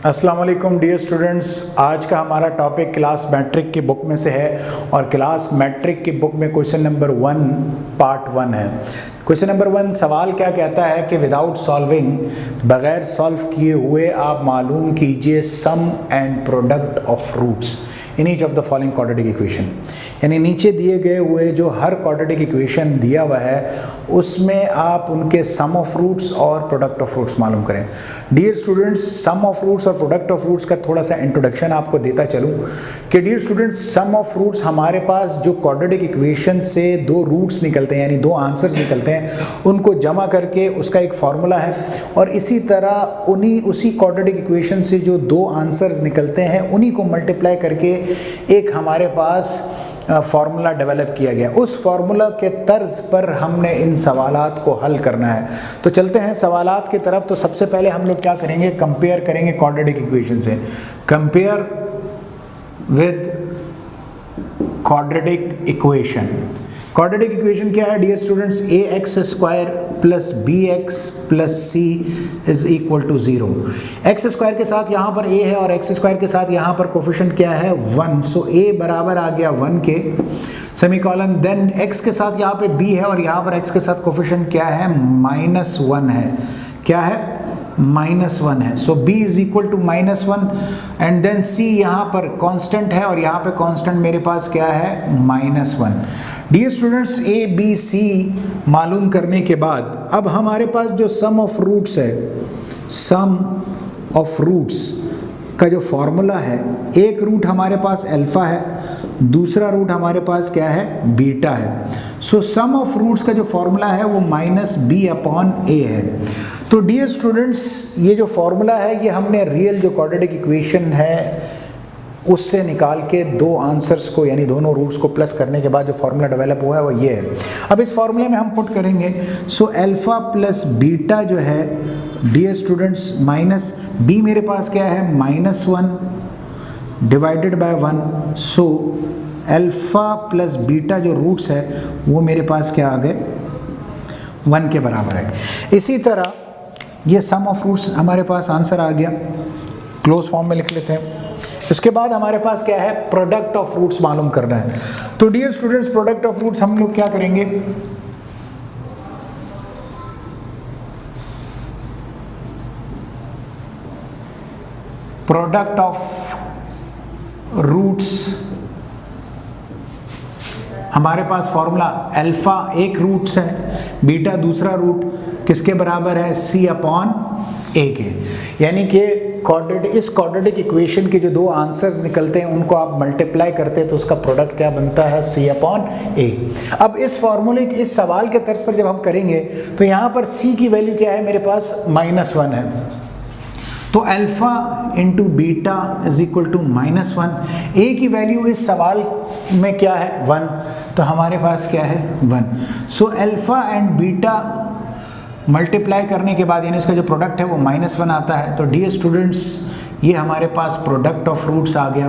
अस्सलाम वालेकुम dear students, आज का हमारा टॉपिक क्लास मैट्रिक की बुक में से है और क्लास मैट्रिक की बुक में क्वेश्चन नंबर 1 पार्ट 1 है। क्वेश्चन नंबर 1 सवाल क्या कहता है कि विदाउट सॉल्विंग, बगैर सॉल्व किए हुए आप मालूम कीजिए sum and product of roots in each of the following quadratic equation. यानी नीचे दिए गए हुए जो हर क्वाड्रेटिक इक्वेशन दिया हुआ है उसमें आप उनके सम ऑफ रूट्स और प्रोडक्ट ऑफ रूट्स मालूम करें। Dear students, sum of roots और प्रोडक्ट ऑफ रूट्स का थोड़ा सा इंट्रोडक्शन आपको देता चलूं कि dear students, sum of roots हमारे पास जो क्वाड्रेटिक इक्वेशन से दो रूट्स निकलते हैं यानी दो आंसर्स निकलते हैं, उनको जमा करके उसका एक फार्मूला है। और इसी तरह उसी क्वाड्रेटिक इक्वेशन से जो दो आंसर्स निकलते हैं उन्हीं को मल्टीप्लाई करके एक हमारे पास फार्मूला डेवलप किया गया। उस फार्मूला के तर्ज पर हमने इन सवालात को हल करना है। तो चलते हैं सवालात की तरफ। तो सबसे पहले हम लोग क्या करेंगे, कंपेयर करेंगे क्वाड्रेटिक इक्वेशन से। Compare with quadratic equation. Quadratic equation क्या है dear students? A x square plus b x plus c is equal to 0। X square के साथ यहाँ पर ए है और एक्स स्क्वायर के साथ यहाँ पर कोफिशिएंट क्या है 1। सो ए बराबर आ गया 1 के, सेमीकोलन। देन एक्स के साथ यहाँ पे बी है और यहाँ पर एक्स के साथ कोफिशिएंट क्या है -1 है। क्या है? -1 है। So b is equal to -1 and then c यहाँ पर कांस्टेंट है और यहाँ पे कांस्टेंट मेरे पास क्या है -1। Dear students, a b c मालूम करने के बाद अब हमारे पास जो सम ऑफ रूट्स है, सम ऑफ रूट्स का जो फॉर्मूला है, एक रूट हमारे पास अल्फा है, दूसरा रूट हमारे पास क्या है बीटा है। सो सम ऑफ रूट्स का जो फॉर्मूला है वो -b/a है। तो डियर स्टूडेंट्स, ये जो फॉर्मूला है ये हमने रियल जो क्वाड्रेटिक इक्वेशन है उससे निकाल के दो आंसर्स को यानी दोनों रूट्स को प्लस करने के बाद जो फॉर्मूला डेवलप हुआ है वो ये है। अब इस फॉर्मूले में हम पुट करेंगे सो अल्फा प्लस बीटा जो है डियर स्टूडेंट्स माइनस b मेरे पास क्या है -1 divided by 1। So alpha plus beta जो रूट्स है वो मेरे पास क्या आ गए 1 के बराबर है। इसी तरह ये सम ऑफ रूट्स हमारे पास आंसर आ गया, क्लोज फॉर्म में लिख लेते हैं। उसके बाद हमारे पास क्या है, प्रोडक्ट ऑफ रूट्स मालूम करना है। तो dear students, product of roots हम लोग क्या करेंगे, प्रोडक्ट ऑफ रूट्स हमारे पास फॉर्मूला अल्फा एक रूट्स है, बीटा दूसरा रूट, किसके बराबर है c/a के। यानी कि इस क्वाड्रेटिक इक्वेशन के जो दो आंसर्स निकलते हैं उनको आप मल्टीप्लाई करते हैं तो उसका प्रोडक्ट क्या बनता है c/a। अब इस फॉर्मूले के इस सवाल के तर्ज पर जब हम करेंगे तो यहाँ पर c की वैल्यू क्या है, मेरे पास -1 है। तो alpha into beta is equal to -1। A की वैल्यू इस सवाल में क्या है 1, तो हमारे पास क्या है 1। So alpha and beta multiply करने के बाद यानी इसका जो प्रोडक्ट है वो -1 आता है। तो डियर स्टूडेंट्स, ये हमारे पास प्रोडक्ट ऑफ रूट्स आ गया।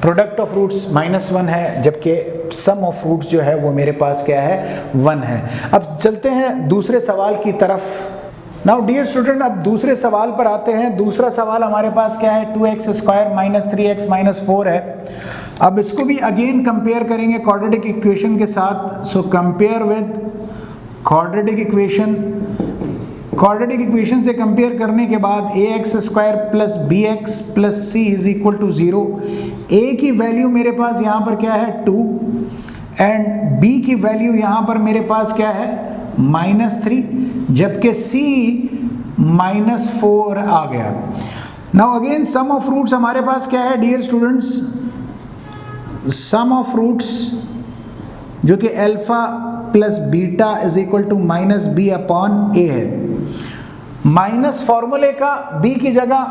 प्रोडक्ट ऑफ रूट्स -1 है जबकि सम ऑफ रूट्स जो है वो मेरे पास क्या है 1 है। अब चलते हैं दूसरे सवाल की तरफ। नाउ डियर स्टूडेंट, अब दूसरे सवाल पर आते हैं। दूसरा सवाल हमारे पास क्या है, 2x² - 3x - 4 है। अब इसको भी अगेन कंपेयर करेंगे क्वाड्रेटिक इक्वेशन के साथ। So compare with quadratic equation. Quadratic equation से कंपेयर करने के बाद ax² plus bx plus c is equal to 0। a की वैल्यू मेरे पास यहाँ पर क्या है 2 एंड b की वैल्यू यहाँ पर मेरे पास क्या है -3 जबकि c -4 आ गया। Now again sum of roots हमारे पास क्या है dear students, sum of roots जो कि alpha plus beta is equal to -b/a है। माइनस फॉर्मूले का b की जगह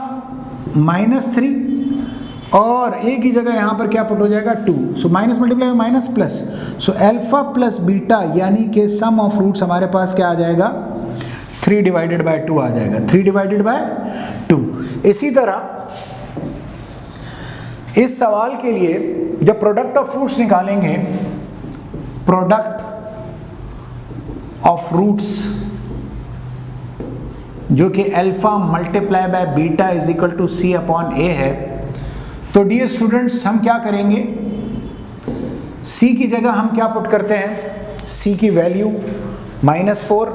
-3 और a की जगह यहाँ पर क्या पुट हो जाएगा 2। सो माइनस मल्टीप्लाई में माइनस प्लस, सो अल्फा प्लस बीटा यानी कि सम ऑफ रूट्स हमारे पास क्या आ जाएगा 3 डिवाइडेड बाय 2 आ जाएगा, 3 डिवाइडेड बाय 2। इसी तरह इस सवाल के लिए जब प्रोडक्ट ऑफ रूट्स निकालेंगे, प्रोडक्ट ऑफ रूट्स जो कि alpha multiply by beta is equal to C upon A है, तो डियर स्टूडेंट्स हम क्या करेंगे, सी की जगह हम क्या पुट करते हैं, सी की वैल्यू -4,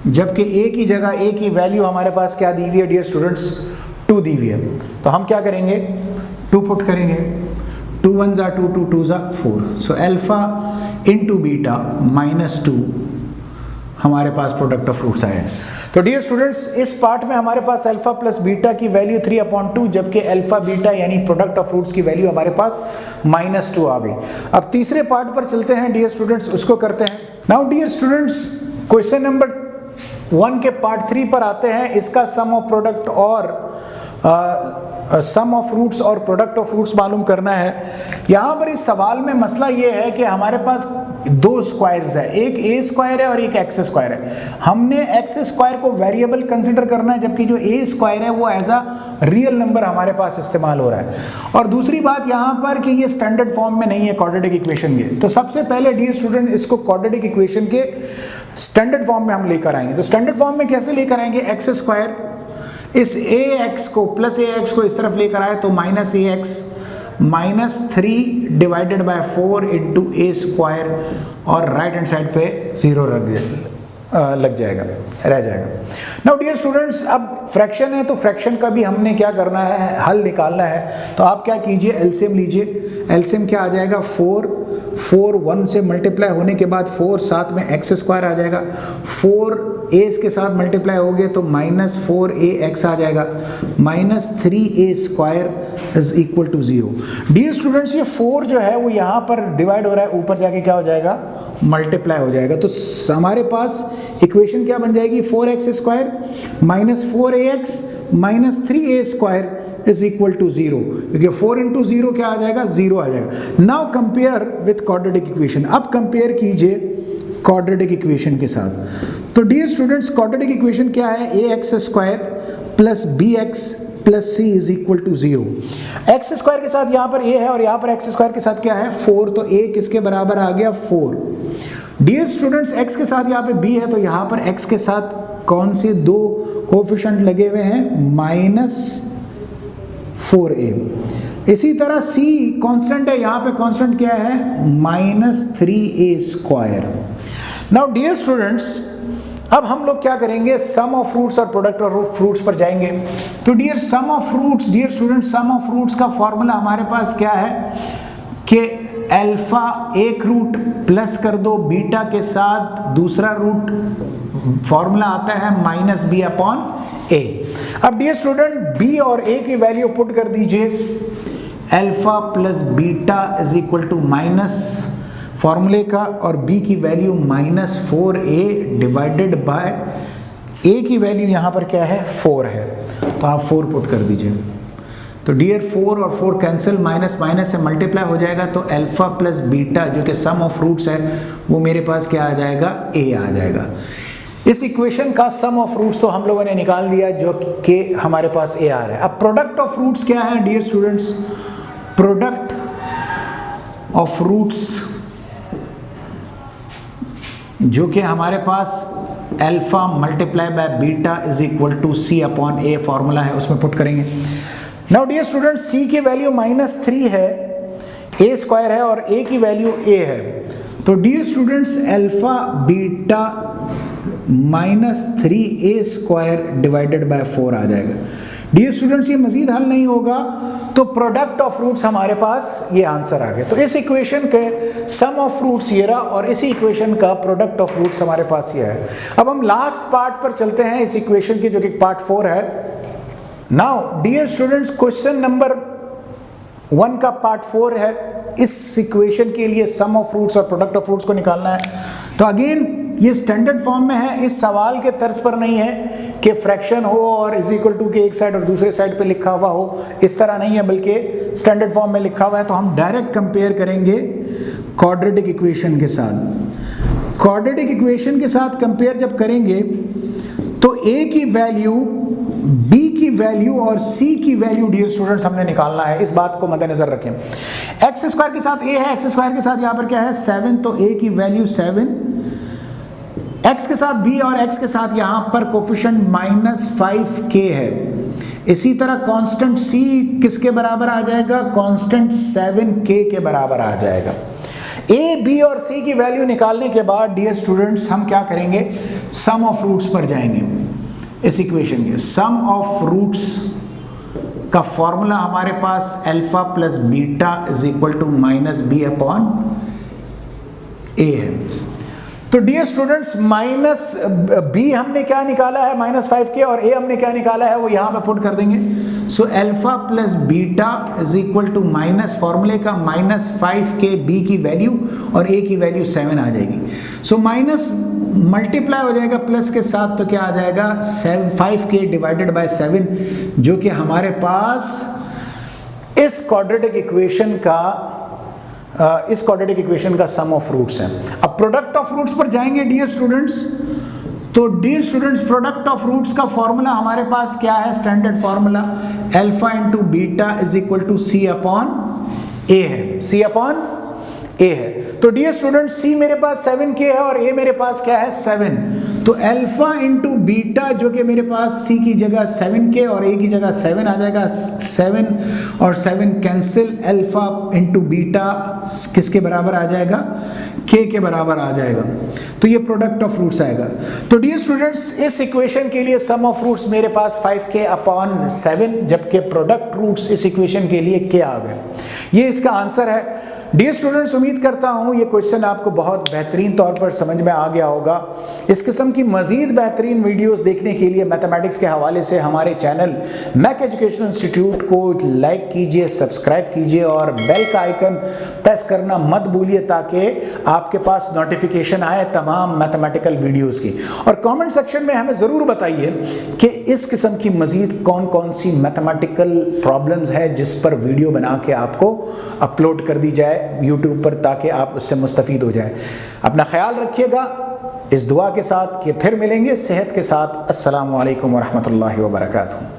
जबकि ए की जगह ए की वैल्यू हमारे पास क्या दी हुई है डियर स्टूडेंट्स, 2 दी हुई है। तो हम क्या करेंगे, 2 पुट करेंगे, 2 1 ज़ा 2 2 2 ज़ा 4, सो अल्फा इंटू बीटा -2 हमारे पास प्रोडक्ट ऑफ रूट्स आए हैं। तो डियर स्टूडेंट्स इस पार्ट में हमारे पास अल्फा प्लस बीटा की वैल्यू 3/2, जबकि अल्फा बीटा यानी प्रोडक्ट ऑफ रूट्स की वैल्यू हमारे पास -2 आ गई। अब तीसरे पार्ट पर चलते हैं डियर स्टूडेंट्स, उसको करते हैं। Now dear students question number 1 के पार्ट 3 पर आते हैं। इसका सम ऑफ प्रोडक्ट और सम ऑफ रूट्स और प्रोडक्ट ऑफ रूट्स मालूम करना है। यहाँ पर इस सवाल में मसला ये है कि हमारे पास 2 स्क्वायर्स है, एक ए स्क्वायर है और एक एक्स स्क्वायर है। हमने एक्स स्क्वायर को वेरिएबल कंसिडर करना है, जबकि जो ए स्क्वायर है वो एज अ रियल नंबर हमारे पास इस्तेमाल हो रहा है। और दूसरी बात यहाँ पर कि ये स्टैंडर्ड फॉर्म में नहीं है क्वाड्रेटिक इक्वेशन के। तो सबसे पहले डियर स्टूडेंट इसको क्वाड्रेटिक इक्वेशन के स्टैंडर्ड फॉर्म में हम लेकर आएंगे। तो स्टैंडर्ड फॉर्म में कैसे लेकर आएंगे, एक्स स्क्वायर इस ए एक्स को प्लस ए एक्स को इस तरफ लेकर आए तो -ax -3 divided by 4 into A square, और राइट हैंड साइड पे 0 लग जाएगा, रह जाएगा। नाउ डियर स्टूडेंट्स अब फ्रैक्शन है तो फ्रैक्शन का भी हमने क्या करना है, हल निकालना है। तो आप क्या कीजिए, एलसीएम लीजिए। एलसीएम क्या आ जाएगा, 4 1 से मल्टीप्लाई होने के बाद 4 साथ में एक्स स्क्वायर आ जाएगा, 4 ए के साथ मल्टीप्लाई हो गए तो -4ax आ जाएगा, -3a square is equal to 0। Dear students ये 4 जो है वो यहाँ पर डिवाइड हो रहा है, ऊपर जाके क्या हो जाएगा, मल्टीप्लाई हो जाएगा। तो हमारे पास इक्वेशन क्या बन जाएगी, 4x square -4ax -3a square is equal to 0, क्योंकि 4 इंटू 0 क्या आ जाएगा, 0 आ जाएगा। Now compare with quadratic equation. अब कंपेयर कीजिए क्वाड्रेटिक इक्वेशन के साथ। तो डियर स्टूडेंट्स क्वाड्रेटिक इक्वेशन क्या है, ax square plus bx plus c is equal to 0। X square के साथ यहाँ पर a है और यहाँ पर एक्स स्क्वायर के साथ क्या है, 4, तो a किसके बराबर आ गया, 4। डियर स्टूडेंट्स x के साथ यहाँ पे b है, तो यहाँ पर x के साथ कौन से 2 कोफिशिएंट लगे हुए हैं, -4a। इसी तरह c कांस्टेंट है, यहाँ पे कांस्टेंट क्या है, -3a square. Now dear students अब हम लोग क्या करेंगे, सम ऑफ फ्रूट्स और प्रोडक्ट ऑफ फ्रूट्स पर जाएंगे। तो डियर sum of fruits, dear students sum of fruits का फॉर्मूला हमारे पास क्या है कि अल्फा एक रूट प्लस कर दो बीटा के साथ दूसरा रूट, फॉर्मूला आता है -b/a। अब डियर स्टूडेंट b और a की वैल्यू पुट कर दीजिए, alpha plus beta is equal to minus फॉर्मूले का, और b की value -4a divided by a की वैल्यू यहाँ पर क्या है, 4 है, तो आप 4 पुट कर दीजिए। तो डियर 4 और 4 कैंसिल, माइनस माइनस से मल्टीप्लाई हो जाएगा, तो अल्फा प्लस बीटा जो कि सम ऑफ रूट्स है वो मेरे पास क्या आ जाएगा, a आ जाएगा। इस इक्वेशन का सम ऑफ रूट्स तो हम लोगों ने निकाल दिया जो कि हमारे पास a आ रहा है। अब प्रोडक्ट ऑफ रूट्स क्या है dear students, product of roots जो कि हमारे पास alpha multiply by beta is equal to c upon a formula है, उसमें पुट करेंगे। नाउ डियर स्टूडेंट c की वैल्यू -3 है, a स्क्वायर है और a की वैल्यू a है, तो dear students alpha beta -3a square divided by 4 आ जाएगा। डियर स्टूडेंट्स ये मजीद हल नहीं होगा, तो प्रोडक्ट ऑफ रूट्स हमारे पास ये आंसर आ गया। तो इस इक्वेशन के सम ऑफ रूट्स ये रहा और इसी इक्वेशन का प्रोडक्ट ऑफ रूट्स हमारे पास ये है। अब हम लास्ट पार्ट पर चलते हैं इस इक्वेशन के, जो कि पार्ट 4 है। Now dear students question number 1 का पार्ट 4 है। इस इक्वेशन के लिए सम ऑफ रूट्स और प्रोडक्ट ऑफ रूट्स को निकालना है। तो अगेन ये स्टैंडर्ड फॉर्म में है, इस सवाल के तर्ज पर नहीं है कि फ्रैक्शन हो और इज इक्वल टू के एक साइड और दूसरे साइड पे लिखा हुआ हो, इस तरह नहीं है, बल्कि स्टैंडर्ड फॉर्म में लिखा हुआ है। तो हम डायरेक्ट कंपेयर करेंगे क्वाड्रेटिक इक्वेशन के साथ। क्वाड्रेटिक इक्वेशन के साथ कंपेयर जब करेंगे तो a की वैल्यू, b की वैल्यू और c की वैल्यू डियर स्टूडेंट्स हमने निकालना है, इस बात को मद्देनजर रखें। एक्स स्क्वायर के साथ a है, एक्स स्क्वायर के साथ यहाँ पर क्या है 7, तो a की वैल्यू 7, x के साथ b और x के साथ यहां पर कोफिशिएंट -5k है। इसी तरह कांस्टेंट c किसके बराबर आ जाएगा? कांस्टेंट 7k के बराबर आ जाएगा। a, b और c की वैल्यू निकालने के बाद डियर स्टूडेंट्स हम क्या करेंगे? सम ऑफ रूट्स पर जाएंगे। इस इक्वेशन के सम ऑफ रूट्स का फॉर्मूला हमारे पास alpha plus beta is equal to minus B upon A है। तो डियर स्टूडेंट्स माइनस बी हमने क्या निकाला है? -5k, और ए हमने क्या निकाला है वो यहां पे पुट कर देंगे। So alpha plus beta is equal to minus फॉर्मूले का -5k बी की वैल्यू और ए की वैल्यू 7 आ जाएगी। सो माइनस मल्टीप्लाई हो जाएगा प्लस के साथ, तो क्या आ जाएगा? 5k डिवाइडेड बाय 7, जो कि हमारे पास इस क्वाड्रेटिक इक्वेशन का सम ऑफ रूट्स है। अब प्रोडक्ट ऑफ रूट्स पर जाएंगे डियर स्टूडेंट्स। तो dear students product of roots का फॉर्मूला हमारे पास क्या है? Standard formula alpha into beta is equal to C upon A है। सी अपॉन ए है। तो डियर स्टूडेंट्स सी मेरे पास 7k है और ए मेरे पास क्या है? 7। तो अल्फा इंटू बीटा जो कि मेरे पास सी की जगह 7k और ए की जगह 7 आ जाएगा। 7 और 7 कैंसिल, अल्फा इंटू बीटा किसके बराबर आ जाएगा? k के बराबर आ जाएगा। तो ये प्रोडक्ट ऑफ रूट्स आएगा। तो डियर स्टूडेंट्स इस इक्वेशन के लिए सम ऑफ रूट्स मेरे पास 5k अपॉन 7, जबकि प्रोडक्ट रूट्स इस इक्वेशन के लिए k आ गए। ये इसका आंसर है। डियर स्टूडेंट्स उम्मीद करता हूँ ये क्वेश्चन आपको बहुत बेहतरीन तौर पर समझ में आ गया होगा। इस किस्म की मज़ीद बेहतरीन वीडियोस देखने के लिए मैथमेटिक्स के हवाले से हमारे चैनल मैक एजुकेशन इंस्टीट्यूट को लाइक कीजिए, सब्सक्राइब कीजिए और बेल का आइकन प्रेस करना मत भूलिए ताकि आपके पास नोटिफिकेशन आए तमाम मैथमेटिकल वीडियोज़ की। और कॉमेंट सेक्शन में हमें ज़रूर बताइए कि इस किस्म की मज़ीद कौन कौन सी मैथमेटिकल प्रॉब्लम्स है जिस पर वीडियो बना के आपको अपलोड कर दी जाए YouTube पर, ताकि आप उससे मुस्तफ़ीद हो जाएं। अपना ख्याल रखिएगा इस दुआ के साथ कि फिर मिलेंगे सेहत के साथ। अस्सलामु अलैकुम वरहमतुल्लाहि वबरकातुहू।